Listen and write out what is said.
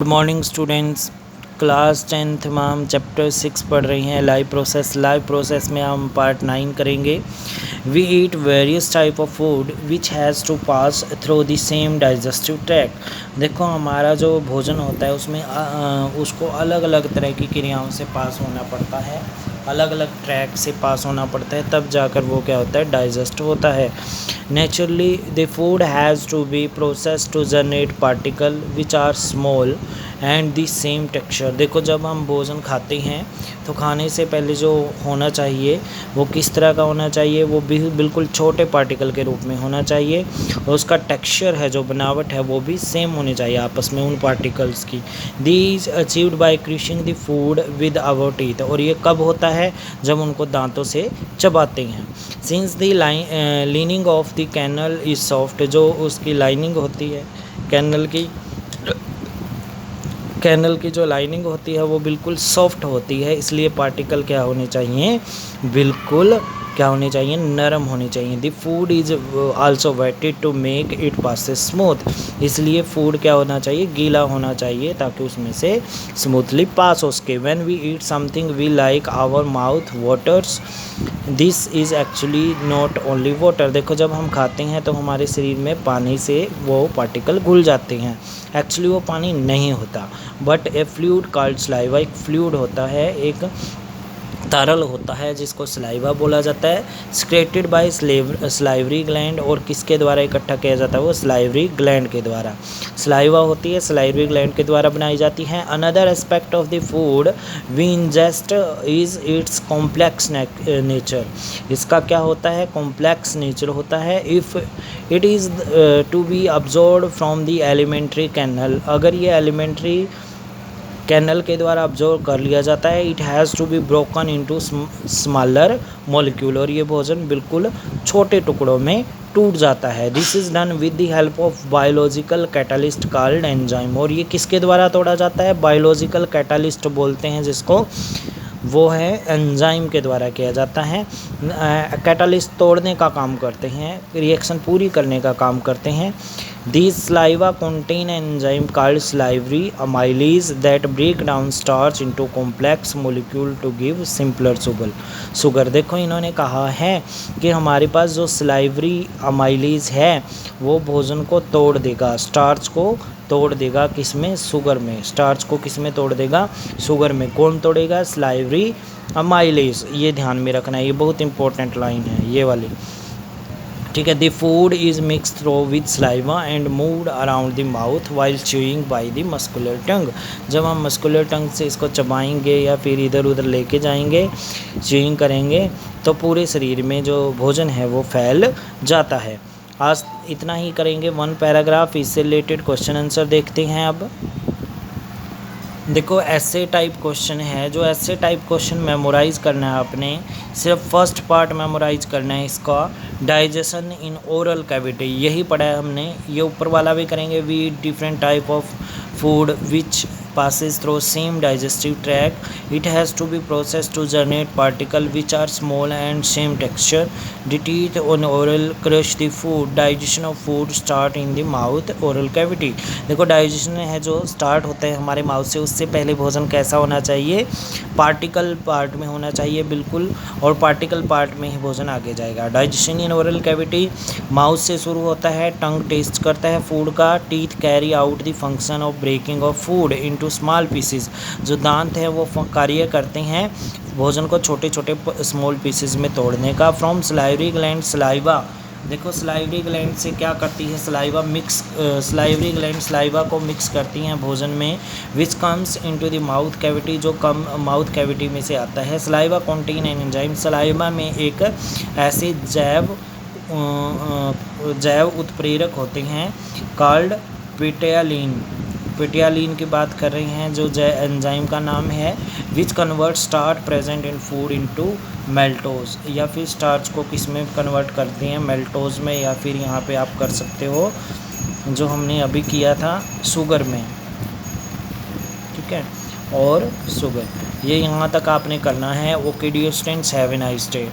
Good morning students. Class 10th में हम chapter 6 पढ़ रही हैं लाइव प्रोसेस में हम पार्ट 9 करेंगे। We eat various type of food which has to pass through the same digestive tract. देखो हमारा जो भोजन होता है उसमें उसको अलग अलग तरह की क्रियाओं से पास होना पड़ता है, अलग अलग ट्रैक से पास होना पड़ता है, तब जाकर वो क्या होता है, डाइजेस्ट होता है। Naturally the food has to be process to generate particle which are small and the same texture. देखो जब हम भोजन खाते हैं तो खाने से पहले जो होना चाहिए वो किस तरह का होना चाहिए, वो भी बिल्कुल छोटे पार्टिकल के रूप में होना चाहिए, और उसका टेक्सचर है, जो बनावट है, वो भी सेम होनी चाहिए आपस में उन पार्टिकल्स की। These achieved by crushing the food with our teeth. और ये कब होता है, जब उनको दांतों से चबाते हैं। Since the lining of the canal is soft, जो उसकी लाइनिंग होती है कैनल की जो लाइनिंग होती है वो बिल्कुल सॉफ्ट होती है, इसलिए पार्टिकल क्या होने चाहिए, बिल्कुल क्या होनी चाहिए, नरम होनी चाहिए। The food is also wetted to make it passes smooth. इसलिए फूड क्या होना चाहिए, गीला होना चाहिए ताकि उसमें से स्मूथली पास हो सके। When we eat something we like our mouth waters, this is actually not only water. देखो जब हम खाते हैं तो हमारे शरीर में पानी से वो पार्टिकल घुल जाते हैं, एक्चुअली वो पानी नहीं होता, but A fluid called saliva, एक फ्लूइड होता है, एक तरल होता है जिसको सलाइवा बोला जाता है। सिक्रेटेड बाय सलाइवरी ग्लैंड, और किसके द्वारा इकट्ठा किया जाता है, वो सलाइवरी ग्लैंड के द्वारा। सलाइवा होती है सलाइवरी ग्लैंड के द्वारा बनाई जाती है। Another aspect of the food we ingest is its complex nature. इसका क्या होता है, कॉम्प्लेक्स नेचर होता है। If it is to be absorb from the elementary canal, अगर ये एलिमेंट्री कैनल के द्वारा ऑब्जर्व कर लिया जाता है, it has to be broken into smaller molecule, और ये भोजन बिल्कुल छोटे टुकड़ों में टूट जाता है। This is done with the help of biological catalyst called enzyme, और ये किसके द्वारा तोड़ा जाता है, बायोलॉजिकल कैटालिस्ट बोलते हैं जिसको, वो है एंजाइम के द्वारा किया जाता है। कैटालिस्ट तोड़ने का काम करते हैं, रिएक्शन पूरी करने का काम करते हैं। These saliva contain an enzyme called salivary amylase that break down starch into complex molecule to give simpler sugar। देखो इन्होंने कहा है कि हमारे पास जो सलाइवरी अमाइलेज है वो भोजन को तोड़ देगा, स्टार्च को तोड़ देगा, किस में, शुगर में। स्टार्च को किस में तोड़ देगा, शुगर में। कौन तोड़ेगा, सलाइवरी अमाइलेज। ये ध्यान में रखना है, ये बहुत इंपॉर्टेंट लाइन है ये वाली, ठीक है। The food is mix through with saliva and moved around the mouth while chewing by the muscular tongue. जब हम मस्कुलर टंग से इसको चबाएंगे या फिर इधर उधर लेके जाएंगे, च्यूइंग करेंगे, तो पूरे शरीर में जो भोजन है वो फैल जाता है। आज इतना ही करेंगे, 1 पैराग्राफ, इससे रिलेटेड क्वेश्चन आंसर देखते हैं। अब देखो ऐसे टाइप क्वेश्चन है, जो ऐसे टाइप क्वेश्चन मेमोराइज़ करना है आपने, सिर्फ फर्स्ट पार्ट मेमोराइज करना है इसका, डाइजेशन इन ओरल कैविटी, यही पढ़ा है हमने। ये ऊपर वाला भी करेंगे, we eat different type of food which passes through same digestive tract, it has to be processed to generate particle which are small and same texture. The teeth on oral crush the food, digestion of food start in the mouth oral cavity। देखो digestion है जो start होता है हमारे mouth से, उससे पहले भोजन कैसा होना चाहिए, पार्टिकल पार्ट में होना चाहिए बिल्कुल, और पार्टिकल पार्ट में ही भोजन आगे जाएगा। Digestion in oral cavity mouth से शुरू होता है, टंग टेस्ट करता है फूड का, teeth carry out the function of breaking off food into small pieces, जो दांत है वो कार्य करते हैं भोजन को छोटे छोटे स्मॉल पीसेस में तोड़ने का। फ्रॉम सलाइवरी ग्लैंड सलाइवा, देखो सलाइवरी ग्लैंड से क्या करती है, saliva mix, salivary gland saliva को मिक्स करती हैं भोजन में, which comes into the mouth cavity, जो कम माउथ कैविटी में से आता है। Saliva contain an enzyme, saliva में एक ऐसे जैव उत्प्रेरक होते हैं कॉल्ड पिटियालिन की बात कर रहे हैं, जो एंजाइम का नाम है, which convert starch present in food into maltose, या फिर स्टार्च को किस में कन्वर्ट करते हैं, मेल्टोज में, या फिर यहाँ पे आप कर सकते हो जो हमने अभी किया था शुगर में, ठीक है, और शुगर। ये यहाँ तक आपने करना है। Okay dear students, have a nice day.